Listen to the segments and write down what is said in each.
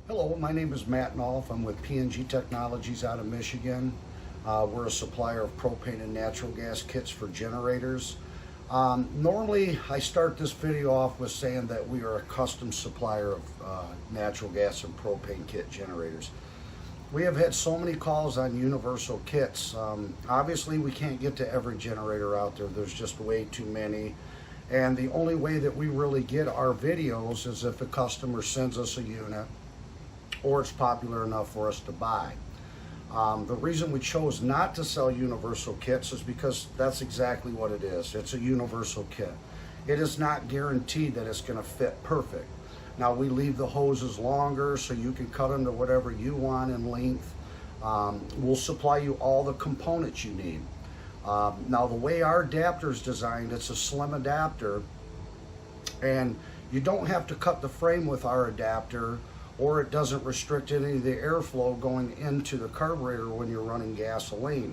Hello, my name is Matt Nolf. I'm with P&G Technologies out of Michigan. We're a supplier of propane and natural gas kits for generators. Normally, I start this video off with saying that we are a custom supplier of natural gas and propane kit generators. We have had so many calls on universal kits. Obviously, we can't get to every generator out there. There's just way too many. And the only way that we really get our videos is if a customer sends us a unit or it's popular enough for us to buy. The reason we chose not to sell universal kits is because that's exactly what it is. It's a universal kit. It is not guaranteed that it's going to fit perfect. Now, we leave the hoses longer so you can cut them to whatever you want in length. We'll supply you all the components you need. Now, the way our adapter is designed, it's a slim adapter, and you don't have to cut the frame with our adapter, or it doesn't restrict any of the airflow going into the carburetor when you're running gasoline.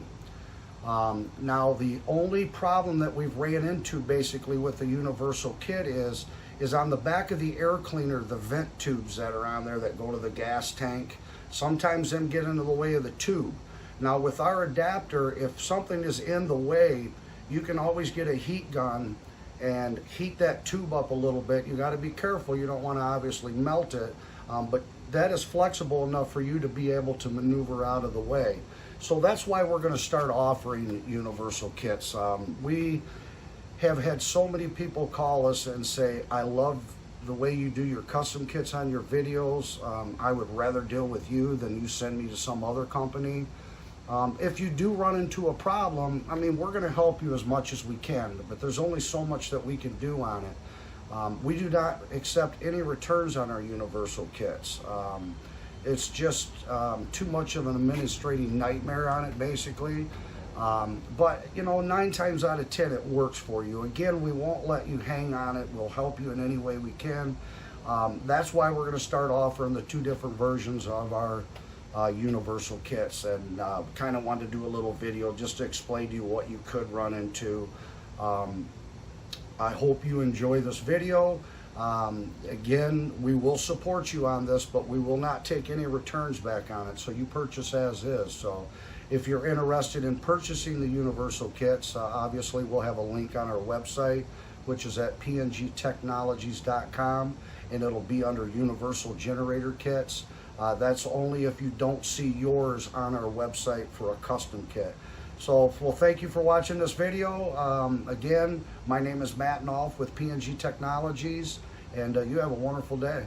Now, the only problem that we've ran into basically with the universal kit is on the back of the air cleaner, the vent tubes that are on there that go to the gas tank. Sometimes them get into the way of the tube. Now, with our adapter, if something is in the way, you can always get a heat gun and heat that tube up a little bit. You got to be careful. You don't want to obviously melt it. But that is flexible enough for you to be able to maneuver out of the way. So that's why we're going to start offering universal kits. We have had so many people call us and say, I love the way you do your custom kits on your videos. I would rather deal with you than you send me to some other company. If you do run into a problem, I mean, we're going to help you as much as we can, but there's only so much that we can do on it. We do not accept any returns on our universal kits. It's just too much of an administrative nightmare on it, basically. But, you know, 9 times out of 10, it works for you. Again, we won't let you hang on it. We'll help you in any way we can. That's why we're going to start offering the 2 different versions of our universal kits, and kind of wanted to do a little video just to explain to you what you could run into. I hope you enjoy this video. Again, we will support you on this, but we will not take any returns back on it, so you purchase as is. So if you're interested in purchasing the universal kits, obviously we'll have a link on our website, which is at pngtechnologies.com, and it'll be under universal generator kits. That's only if you don't see yours on our website for a custom kit. So, well, thank you for watching this video. Again, my name is Matt Nolf with P&G Technologies, and you have a wonderful day.